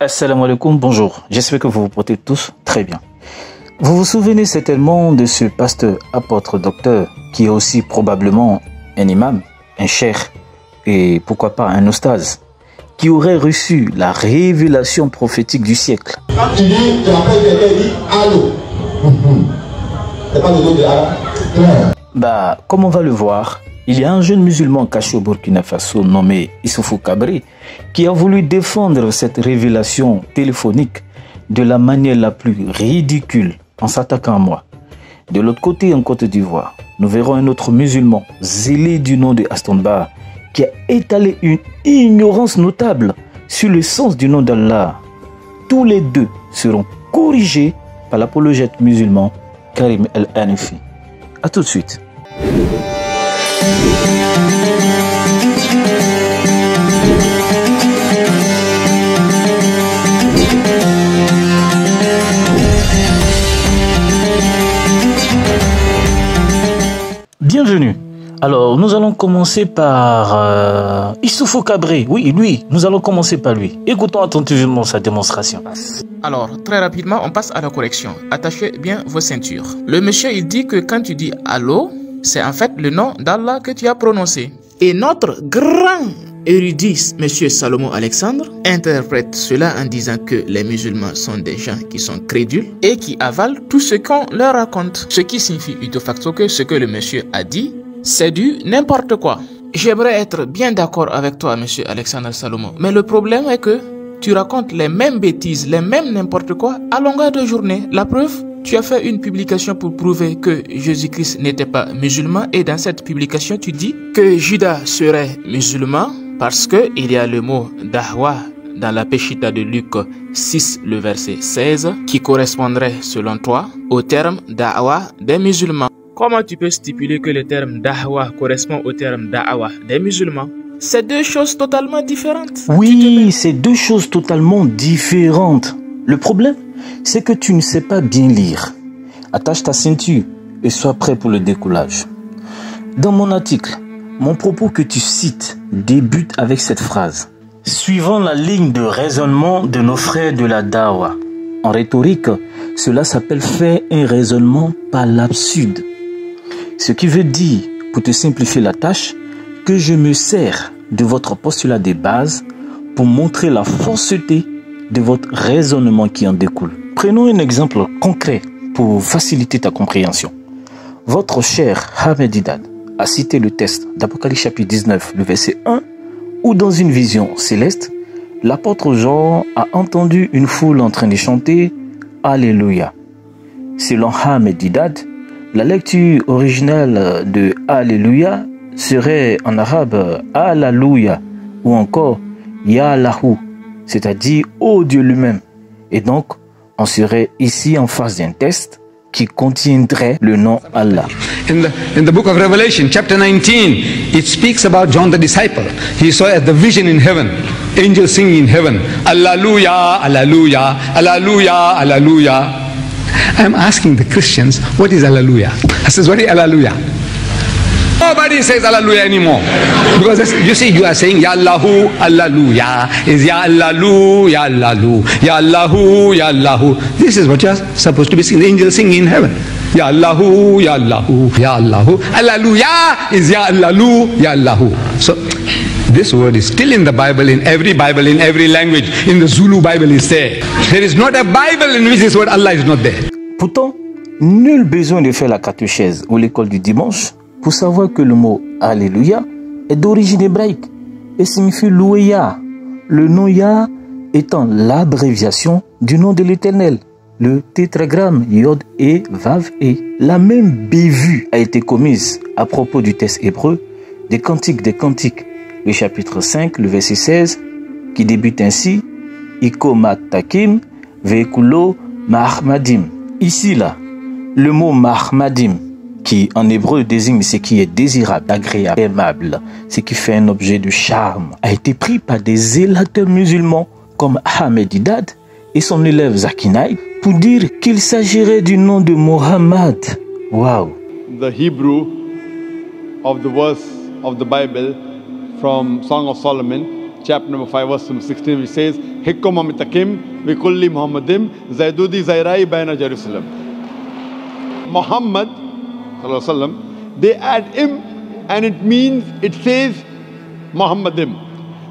Assalamu alaikum, bonjour. J'espère que vous vous portez tous très bien. Vous vous souvenez certainement de ce pasteur, apôtre, docteur, qui est aussi probablement un imam, un cheikh et pourquoi pas un ostaz, qui aurait reçu la révélation prophétique du siècle. Quand tu dis, tu appelles quelqu'un, dit allô. C'est pas le nom de Allah. Comme on va le voir, il y a un jeune musulman caché au Burkina Faso nommé Issoufou Kabré qui a voulu défendre cette révélation téléphonique de la manière la plus ridicule en s'attaquant à moi. De l'autre côté, en Côte d'Ivoire, nous verrons un autre musulman zélé du nom de Astonba qui a étalé une ignorance notable sur le sens du nom d'Allah. Tous les deux seront corrigés par l'apologète musulman Karim El-Hanifi. A tout de suite. Bienvenue. Alors, nous allons commencer par Issoufou Kabré. Oui, lui, nous allons commencer par lui. Écoutons attentivement sa démonstration. Alors, très rapidement, on passe à la correction. Attachez bien vos ceintures. Le monsieur, il dit que quand tu dis allô, c'est en fait le nom d'Allah que tu as prononcé. Et notre grand érudit, monsieur Salomon Alexandre, interprète cela en disant que les musulmans sont des gens qui sont crédules et qui avalent tout ce qu'on leur raconte. Ce qui signifie de facto que ce que le monsieur a dit, c'est du n'importe quoi. J'aimerais être bien d'accord avec toi, monsieur Alexandre Salomon, mais le problème est que tu racontes les mêmes bêtises, les mêmes n'importe quoi à longueur de journée. La preuve, tu as fait une publication pour prouver que Jésus-Christ n'était pas musulman et dans cette publication, tu dis que Judas serait musulman parce qu'il y a le mot Dahwa dans la Péchita de Luc 6, le verset 16, qui correspondrait, selon toi, au terme Da'wa des musulmans. Comment tu peux stipuler que le terme Dahwa correspond au terme Da'wa des musulmans? C'est deux choses totalement différentes. Oui, c'est deux choses totalement différentes. Le problème, c'est que tu ne sais pas bien lire. Attache ta ceinture et sois prêt pour le décollage. Dans mon article, mon propos que tu cites débute avec cette phrase. Suivant la ligne de raisonnement de nos frères de la Dawa. En rhétorique, cela s'appelle faire un raisonnement par l'absurde. Ce qui veut dire, pour te simplifier la tâche, que je me sers de votre postulat de base pour montrer la fausseté de votre raisonnement qui en découle. Prenons un exemple concret pour faciliter ta compréhension. Votre cher Ahmed Didat a cité le texte d'Apocalypse chapitre 19, le verset 1, où dans une vision céleste, l'apôtre Jean a entendu une foule en train de chanter « Alléluia ». Selon Ahmed Didat, la lecture originale de « Alléluia » serait en arabe « Alléluia » ou encore « Ya Lahu », c'est-à-dire « Ô Dieu lui-même ». Et donc, on serait ici en face d'un texte qui contiendrait le nom Allah. In the book of Revelation, chapter 19, it speaks about John the disciple. He saw the vision in heaven, angels singing in heaven, Alleluia, Alleluia, Alleluia, Alleluia. I'm asking the Christians, what is Alleluia? I says, what is Alleluia? Nobody says Alleluia anymore. Because you see, you are saying Ya Allahu, Alleluia, is Ya Allahu, Ya Allahu, Ya Allahu, Ya Allahu. This is what you are supposed to be singing. The angels singing in heaven. Ya Allahu, Ya Allahu, Ya Allahu. Alleluia is Ya Allahu, Ya Allahu. So this word is still in the Bible, in every language. In the Zulu Bible is there. There is not a Bible in which this word Allah is not there. Pourtant, nul besoin de faire la catéchèse ou l'école du dimanche pour savoir que le mot Alléluia est d'origine hébraïque et signifie louer Yah. Le nom Yah étant l'abréviation du nom de l'Éternel, le tétragramme Yod et Vav et. La même bévue a été commise à propos du texte hébreu des Cantiques des Cantiques, le chapitre 5, le verset 16, qui débute ainsi Iko Matakim Veikulo Mahmadim. Ici là, le mot Mahmadim, qui en hébreu désigne ce qui est désirable, agréable, aimable, ce qui fait un objet de charme, a été pris par des zélateurs musulmans comme Ahmed Didat et son élève Zakinaï pour dire qu'il s'agirait du nom de Mohammed. Wow! The Hebrew of the verse of the Bible from Song of Solomon chapter number 5, verse 16, which says, Hikkum amitakim vikulli Muhammadim zaidudi zairai baina Jerusalem. Muhammad, they add im, and it says Muhammadim.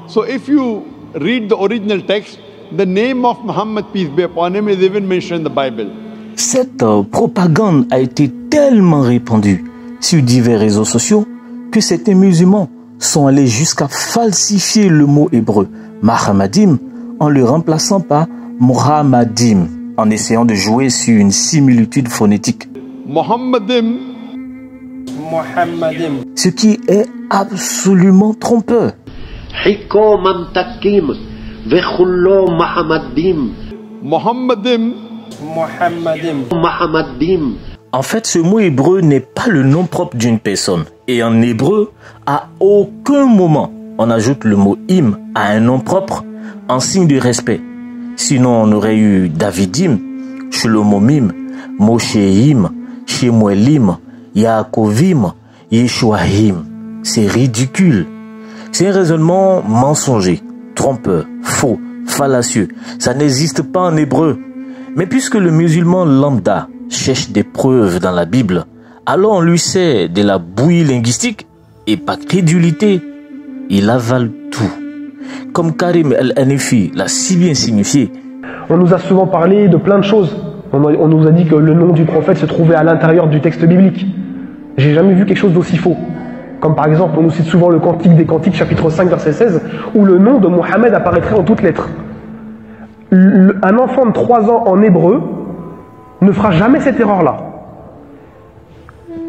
So if you read the original text, the name of Muhammad, peace be upon him, is even mentioned in the Bible. Cette propagande a été tellement répandue sur divers réseaux sociaux que certains musulmans sont allés jusqu'à falsifier le mot hébreu Mahamadim en le remplaçant par Muhammadim, en essayant de jouer sur une similitude phonétique. Muhammadim. Ce qui est absolument trompeur. Muhammadim. En fait, ce mot hébreu n'est pas le nom propre d'une personne. Et en hébreu, à aucun moment, on ajoute le mot im à un nom propre en signe de respect. Sinon, on aurait eu Davidim, Shlomomim, Mosheim, Shemuelim, Yaakovim, Yeshuahim. C'est ridicule. C'est un raisonnement mensonger, trompeur, faux, fallacieux. Ça n'existe pas en hébreu. Mais puisque le musulman lambda cherche des preuves dans la Bible, alors on lui sert de la bouillie linguistique et par crédulité, il avale tout. Comme Karim El-Hanifi l'a si bien signifié. On nous a souvent parlé de plein de choses. On nous a dit que le nom du prophète se trouvait à l'intérieur du texte biblique. J'ai jamais vu quelque chose d'aussi faux. Comme par exemple, on nous cite souvent le Cantique des Cantiques, chapitre 5, verset 16, où le nom de Mohammed apparaîtrait en toutes lettres. Un enfant de 3 ans en hébreu ne fera jamais cette erreur-là.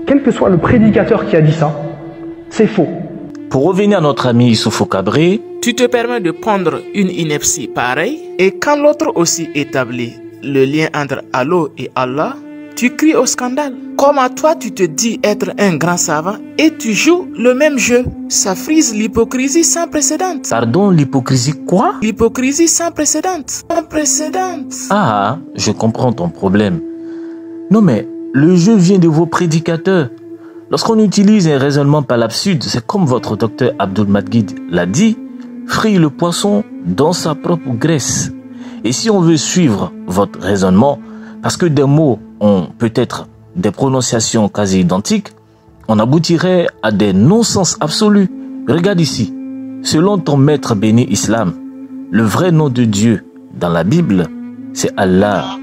Quel que soit le prédicateur qui a dit ça, c'est faux. Pour revenir à notre ami Issoufou Kabré, tu te permets de prendre une ineptie pareille et quand l'autre aussi établit le lien entre Allah et Allah, tu cries au scandale. Comme à toi, tu te dis être un grand savant et tu joues le même jeu. Ça frise l'hypocrisie sans précédent. Pardon, l'hypocrisie quoi? L'hypocrisie sans précédent. Sans précédent. Ah, je comprends ton problème. Non mais, le jeu vient de vos prédicateurs. Lorsqu'on utilise un raisonnement par l'absurde, c'est comme votre docteur Abdul Madguid l'a dit, frire le poisson dans sa propre graisse. Et si on veut suivre votre raisonnement, parce que des mots ont peut-être des prononciations quasi identiques, on aboutirait à des non-sens absolus. Regarde ici. Selon ton maître béni Islam, le vrai nom de Dieu dans la Bible, c'est Allah.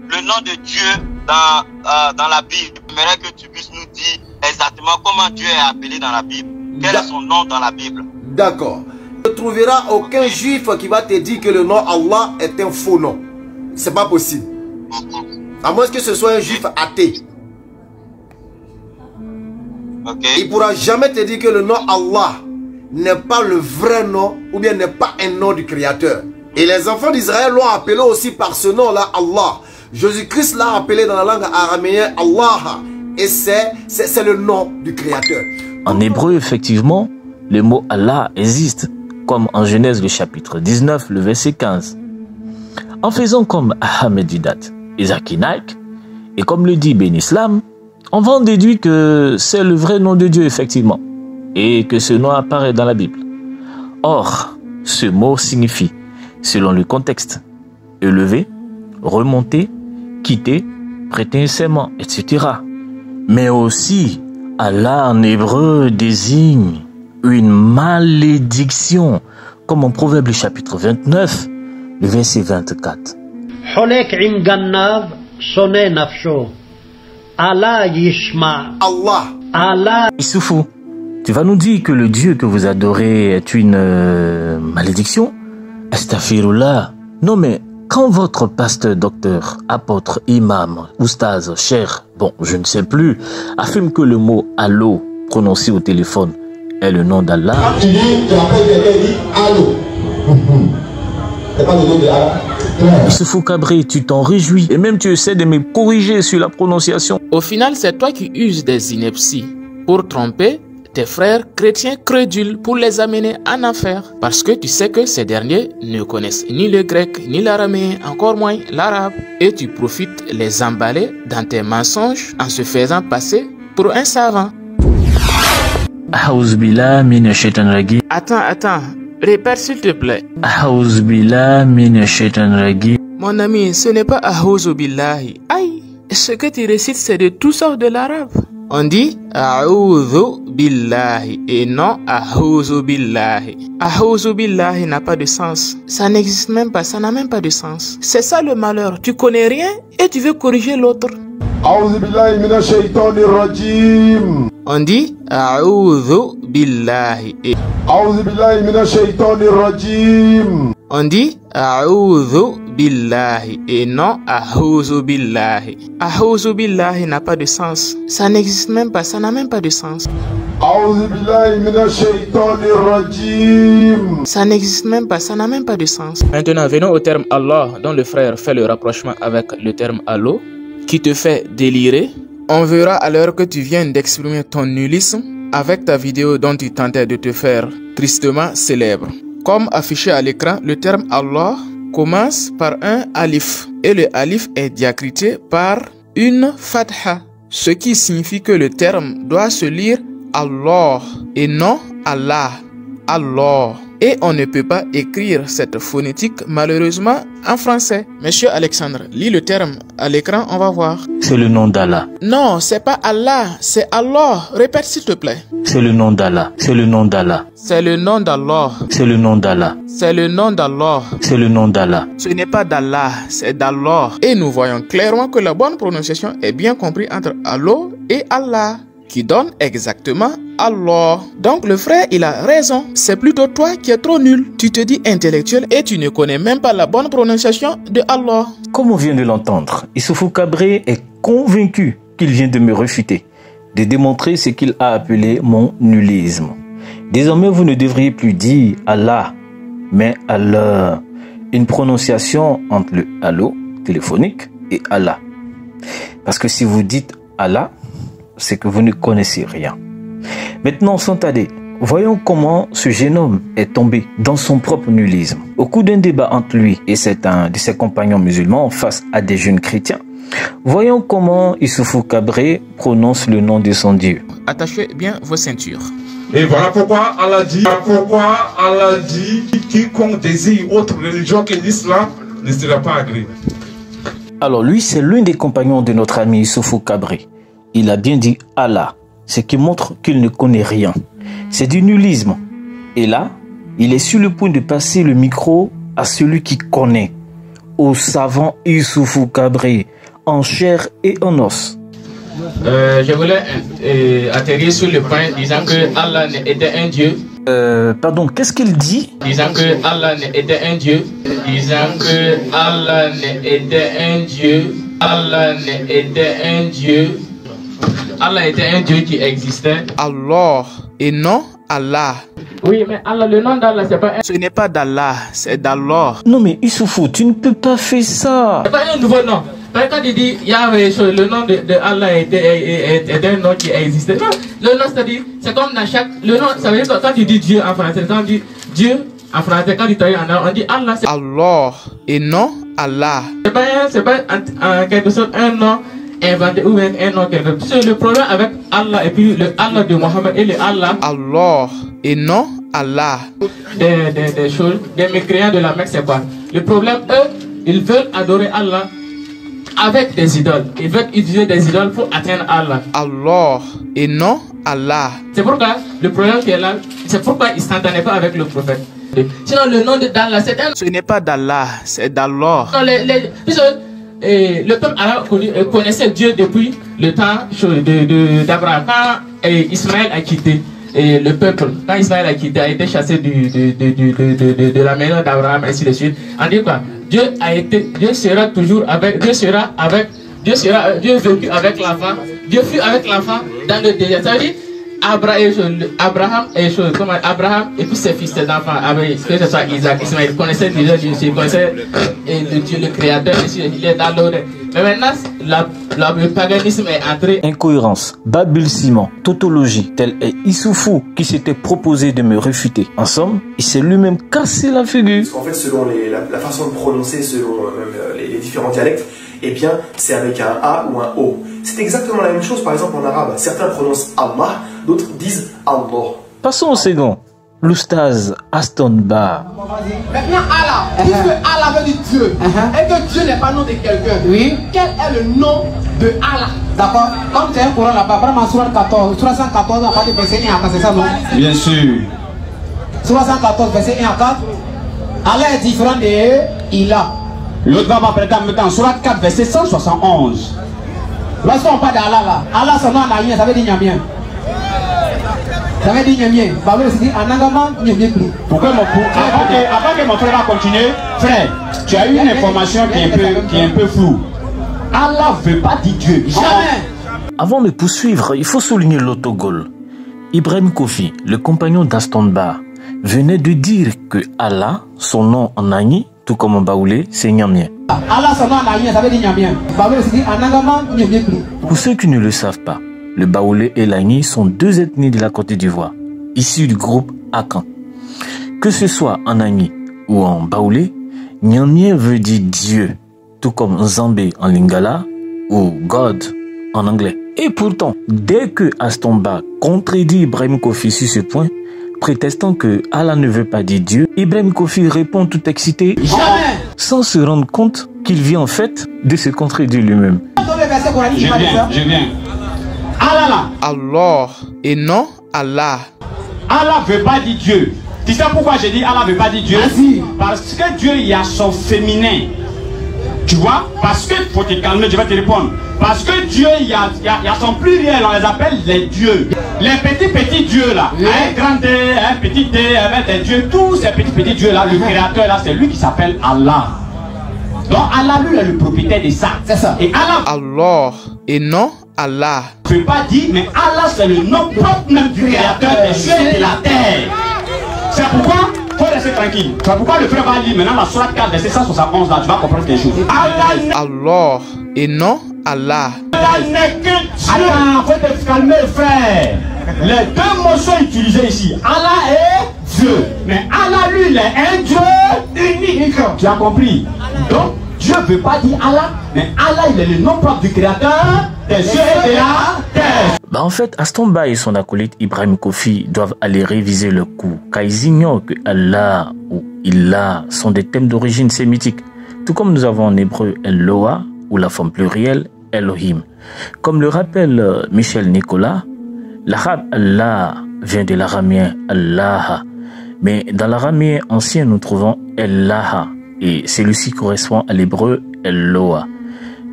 Le nom de Dieu dans la Bible, j'aimerais que tu puisses nous dire exactement comment Dieu est appelé dans la Bible. Quel est son nom dans la Bible? D'accord. Tu ne trouveras aucun juif qui va te dire que le nom Allah est un faux nom. C'est pas possible. À moins que ce soit un juif athée. Il ne pourra jamais te dire que le nom Allah n'est pas le vrai nom ou bien n'est pas un nom du Créateur. Et les enfants d'Israël l'ont appelé aussi par ce nom-là, Allah. Jésus-Christ l'a appelé dans la langue araméenne Allah. Et c'est le nom du Créateur. En hébreu, effectivement, le mot Allah existe, comme en Genèse le chapitre 19, le verset 15. En faisant comme Ahmedidat et Zakir Naik, et comme le dit Ben Islam, on va en déduire que c'est le vrai nom de Dieu, effectivement, et que ce nom apparaît dans la Bible. Or, ce mot signifie, selon le contexte, élever, remonter, quitter, prêter un serment, etc. Mais aussi, Allah en hébreu désigne une malédiction, comme en Proverbe chapitre 29, le verset 24. Allah. Issoufou, tu vas nous dire que le Dieu que vous adorez est une malédiction? Astaghfirullah. Non mais, quand votre pasteur, docteur, apôtre, imam, oustaz, cher, bon, je ne sais plus, affirme que le mot Allo, prononcé au téléphone, est le nom d'Allah. Quand tu dis, tu appelles quelqu'un, dit Allo. C'est pas le nom de Allah. Issoufou Kabré, tu t'en réjouis et même tu essaies de me corriger sur la prononciation. Au final, c'est toi qui uses des inepties pour tromper tes frères chrétiens crédules pour les amener en enfer. Parce que tu sais que ces derniers ne connaissent ni le grec, ni l'araméen, encore moins l'arabe. Et tu profites les emballer dans tes mensonges en se faisant passer pour un savant. Attends. Répète s'il te plaît. Mon ami, ce n'est pas A'ouzou billahi. Aïe, ce que tu récites, c'est de tout sort de l'arabe. On dit A'ouzou billahi et non A'ouzou billahi. A'ouzou billahi n'a pas de sens. Ça n'existe même pas, ça n'a même pas de sens. C'est ça le malheur. Tu connais rien et tu veux corriger l'autre. On dit A'ouzou billahi et on dit A'ouzou billahi et non A'ouzou billahi. A'ouzou billahi n'a pas de sens. Ça n'existe même pas, ça n'a même pas de sens. Ça n'existe même pas, ça n'a même pas de sens. Maintenant, venons au terme Allah, dont le frère fait le rapprochement avec le terme Allo, qui te fait délirer. On verra à l'heure que tu viens d'exprimer ton nullisme avec ta vidéo dont tu tentais de te faire tristement célèbre. Comme affiché à l'écran, le terme Allah commence par un alif et le alif est diacrité par une fatha, ce qui signifie que le terme doit se lire Allah et non Allah. Allah. Et on ne peut pas écrire cette phonétique malheureusement en français. Monsieur Alexandre, lis le terme à l'écran, on va voir. C'est le nom d'Allah. Non, c'est pas Allah, c'est Allah. Répète s'il te plaît. C'est le nom d'Allah. C'est le nom d'Allah. C'est le nom d'Allah. C'est le nom d'Allah. C'est le nom d'Allah. C'est le nom d'Allah. Ce n'est pas d'Allah, c'est d'Allah. Et nous voyons clairement que la bonne prononciation est bien comprise entre Allah et Allah, qui donne exactement Allah. Donc le frère, il a raison. C'est plutôt toi qui es trop nul. Tu te dis intellectuel et tu ne connais même pas la bonne prononciation de Allah. Comme on vient de l'entendre, Issoufou Kabré est convaincu qu'il vient de me réfuter, de démontrer ce qu'il a appelé mon nullisme. Désormais, vous ne devriez plus dire Allah, mais Allah. Une prononciation entre le allo téléphonique et Allah. Parce que si vous dites Allah, c'est que vous ne connaissez rien. Maintenant, sans tarder, voyons comment ce jeune homme est tombé dans son propre nullisme. Au cours d'un débat entre lui et un de ses compagnons musulmans face à des jeunes chrétiens, voyons comment Issoufou Kabré prononce le nom de son Dieu. Attachez bien vos ceintures. Et voilà pourquoi Allah dit quiconque désire autre religion que l'islam ne sera pas agréé. Alors lui, c'est l'un des compagnons de notre ami Issoufou Kabré. Il a bien dit Allah, ce qui montre qu'il ne connaît rien. C'est du nullisme. Et là, il est sur le point de passer le micro à celui qui connaît, au savant Issoufou Kabré, en chair et en os. Je voulais atterrir sur le point disant que Allah était un Dieu. Pardon, qu'est-ce qu'il dit? Disant que Allah était un Dieu. Disant que Allah était un Dieu. Allah était un Dieu. Allah était un Dieu qui existait. Allah et non Allah. Oui, mais Allah, le nom d'Allah, c'est pas un... Ce n'est pas d'Allah, c'est d'Allah. Non mais Issoufou, tu ne peux pas faire ça. C'est pas un nouveau nom. Quand il dit Yahweh, le nom de Allah est un nom qui existait. Non, le nom, c'est-à-dire, c'est comme dans chaque... Le nom, ça veut dire que quand tu dis Dieu en français, quand on dit Dieu en français, quand tu traduis en arabe, on dit Allah, c'est Allah et non Allah. C'est pas en quelque sorte un nom inventé ou un nom quelque chose. C'est le problème avec Allah et puis le Allah de Mohammed et le Allah. Allah et non Allah. Des choses, des mécréants de la Mecque, c'est quoi? Le problème, eux, ils veulent adorer Allah avec des idoles. Ils veulent utiliser des idoles pour atteindre Allah. Allah et non Allah. C'est pourquoi le problème qui est là, c'est pourquoi ils ne s'entendaient pas avec le prophète. Sinon, le nom d'Allah, c'est un... Ce n'est pas d'Allah, c'est d'Allah. Le peuple arabe connaissait Dieu depuis le temps d'Abraham. Quand Ismaël a quitté le peuple, quand Ismaël a quitté, a été chassé de la maison d'Abraham, ainsi de suite, on dit quoi? Dieu sera toujours avec, Dieu vécu avec l'enfant, Dieu fut avec l'enfant dans le désert. Ça veut dire Abraham et tous ses fils, ses enfants, que ce soit Isaac, Ismaël, ils connaissaient déjà Dieu, ils connaissaient Dieu, le Créateur, il est dans l'ordre. Mais maintenant, le paganisme est entré. Incohérence, balbutiement, tautologie, tel est Issoufou qui s'était proposé de me réfuter. En somme, il s'est lui-même cassé la figure. En fait, selon la façon de prononcer, selon les différents dialectes, eh bien, c'est avec un A ou un O. C'est exactement la même chose, par exemple, en arabe. Certains prononcent Allah, d'autres disent Allah. Passons au second. l'oustaz Aston Ba. Maintenant Allah, puisque Allah veut dire Dieu, et que Dieu n'est pas le nom de quelqu'un, oui. Quel est le nom de Allah? D'accord. Comme tu as un Coran là-bas, vraiment Surah 14, Surah 114, à partir du verset 1 à 4, c'est ça non? Bien sûr. Surah 114, verset 1 à 4, Allah est différent de Ilah. L'autre va m'apprêter en même temps, Surah 4, verset 171. Lorsqu'on parle d'Allah là, Allah son nom en aïe, ça veut dire Nyamien. Ça veut dire Nyamien. Babel se dit Anangama Nyamien plus. Pourquoi avant que mon frère va continuer, frère, tu as eu une information qui est un peu floue. Allah ne veut pas dire Dieu. Jamais. Avant de poursuivre, il faut souligner l'autogol. Ibrahim Kofi, le compagnon d'Aston Ba, venait de dire que Allah, son nom en Agni, tout comme en Baoulé, c'est Nyamien. Allah son nom en Agni, ça veut dire Nyamien. Babel se dit Anangama Nyamien plus. Pour ceux qui ne le savent pas, le Baoulé et l'Agni sont deux ethnies de la Côte d'Ivoire, issues du groupe Akan. Que ce soit en Agni ou en Baoulé, Nyamien veut dire Dieu, tout comme Nzambé en lingala ou God en anglais. Et pourtant, dès que Aston Ba contredit Ibrahim Kofi sur ce point, prétestant que Allah ne veut pas dire Dieu, Ibrahim Kofi répond tout excité, sans se rendre compte qu'il vient en fait de se contredire lui-même. Je viens. Allah là. Allah et non Allah. Allah ne veut pas dire Dieu. Tu sais pourquoi j'ai dit Allah ne veut pas dire Dieu? Parce que Dieu, il y a son féminin. Tu vois? Parce que, faut te calmer, je vais te répondre. Parce que Dieu, il y a son pluriel, on les appelle les dieux. Les petits dieux là, oui. Un grand D, un petit D, avec des dieux, tous ces petits dieux là, le créateur là, c'est lui qui s'appelle Allah. Donc Allah, lui, est le propriétaire de ça. C'est ça. Et Allah et non Allah. Je ne peux pas dire, mais Allah, c'est le nom propre même du créateur des cieux et de la terre. C'est pourquoi il faut rester tranquille. C'est pourquoi le frère va lire maintenant la Surah 4, verset 171 là, tu vas comprendre quelque chose. Allah et non Allah. Allah n'est que Dieu. Attends, faut te calmer, frère. Les deux mots sont utilisés ici. Allah est Dieu. Mais Allah, lui, il est un Dieu unique. Tu as compris? Donc, Dieu ne veut pas dire Allah, mais Allah, il est le nom propre du créateur des cieux et de la terre. En fait, Aston Ba et son acolyte Ibrahim Kofi doivent aller réviser le coup, car ils ignorent que Allah ou Illah sont des thèmes d'origine sémitique, tout comme nous avons en hébreu Eloah ou la forme plurielle Elohim. Comme le rappelle Michel Nicolas, l'arabe Allah vient de l'araméen Allah, mais dans l'araméen ancien nous trouvons Allah, et celui-ci correspond à l'hébreu Eloah.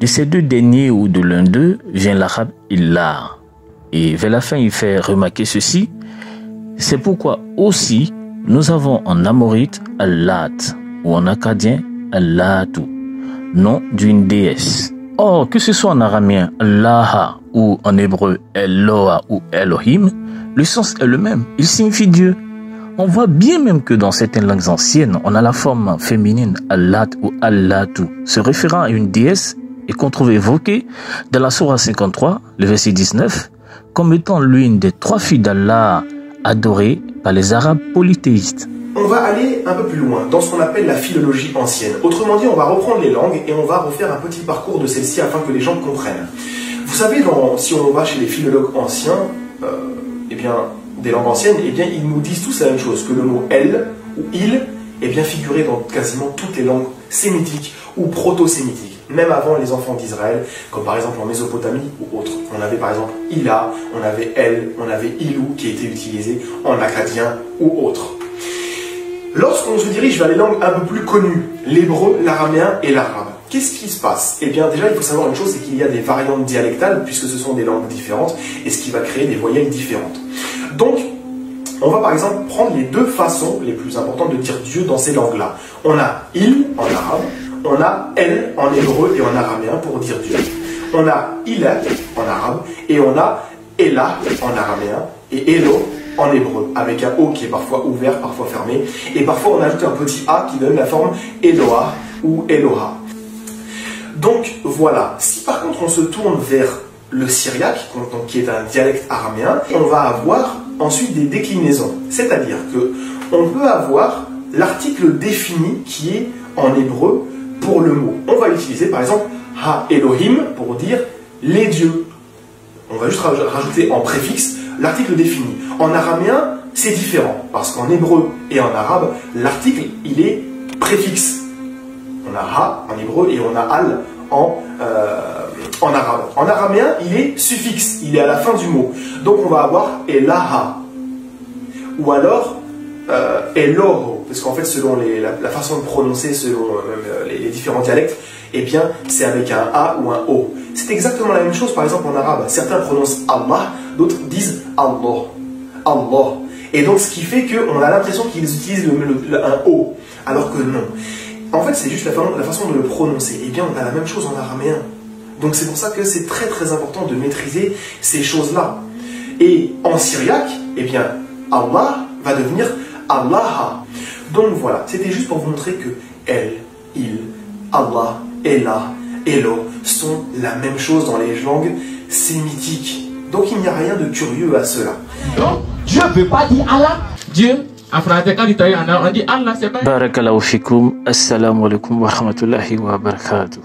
De ces deux derniers ou de l'un d'eux vient l'arabe Illah. Et vers la fin, il fait remarquer ceci. C'est pourquoi aussi, nous avons en amorite Allat ou en acadien Allatu, nom d'une déesse. Or, que ce soit en araméen Allah ou en hébreu Eloah ou Elohim, le sens est le même. Il signifie Dieu. On voit bien même que dans certaines langues anciennes, on a la forme féminine Allat ou Allatu, se référant à une déesse et qu'on trouve évoquée dans la Sourate 53, le verset 19, comme étant l'une des trois filles d'Allah adorées par les Arabes polythéistes. On va aller un peu plus loin dans ce qu'on appelle la philologie ancienne. Autrement dit, on va reprendre les langues et on va refaire un petit parcours de celles-ci afin que les gens comprennent. Vous savez, si on va chez les philologues anciens, des langues anciennes, ils nous disent tous la même chose, que le mot « elle » ou « il » est bien figuré dans quasiment toutes les langues sémitiques ou proto-sémitiques, même avant les enfants d'Israël, comme par exemple en Mésopotamie ou autres. On avait par exemple « Ila », on avait « elle », on avait « ilou » qui était utilisé en acadien ou autre. Lorsqu'on se dirige vers les langues un peu plus connues, l'hébreu, l'araméen et l'arabe, qu'est-ce qui se passe? Eh bien déjà il faut savoir une chose, c'est qu'il y a des variantes dialectales puisque ce sont des langues différentes et ce qui va créer des voyelles différentes. Donc, on va par exemple prendre les deux façons les plus importantes de dire Dieu dans ces langues-là. On a « il » en arabe, on a « elle » en hébreu et en araméen pour dire Dieu. On a « ilah » en arabe et on a « elah » en araméen et « elo » en hébreu, avec un O qui est parfois ouvert, parfois fermé, et parfois on ajoute un petit A qui donne la forme Eloah ou Eloha. Donc voilà, si par contre on se tourne vers le syriaque, qui est un dialecte araméen, on va avoir ensuite des déclinaisons. C'est-à-dire que on peut avoir l'article défini qui est en hébreu pour le mot. On va utiliser par exemple Ha Elohim pour dire les dieux. On va juste rajouter en préfixe l'article défini. En araméen, c'est différent. Parce qu'en hébreu et en arabe, l'article, il est préfixe. On a ha en hébreu et on a al en arabe. En araméen, il est suffixe, il est à la fin du mot. Donc on va avoir elaha. Ou alors eloho, parce qu'en fait selon la façon de prononcer, selon les différents dialectes, eh bien c'est avec un A ou un O. C'est exactement la même chose par exemple en arabe. Certains prononcent Allah, d'autres disent Allah. Allah. Et donc ce qui fait qu'on a l'impression qu'ils utilisent un O, alors que non. En fait c'est juste la façon de le prononcer. Eh bien on a la même chose en araméen. Donc c'est pour ça que c'est très très important de maîtriser ces choses-là. Et en syriaque, eh bien Allah va devenir Allah. Donc voilà, c'était juste pour vous montrer que elle, il, Allah, Ella, Elo sont la même chose dans les langues sémitiques. Donc il n'y a rien de curieux à cela. Donc Dieu ne veut pas dire Allah. Dieu, en français, quand on dit Allah, c'est pas. Barakallahu fikum. Assalamu alaikum wa rahmatullahi wa barakatuh.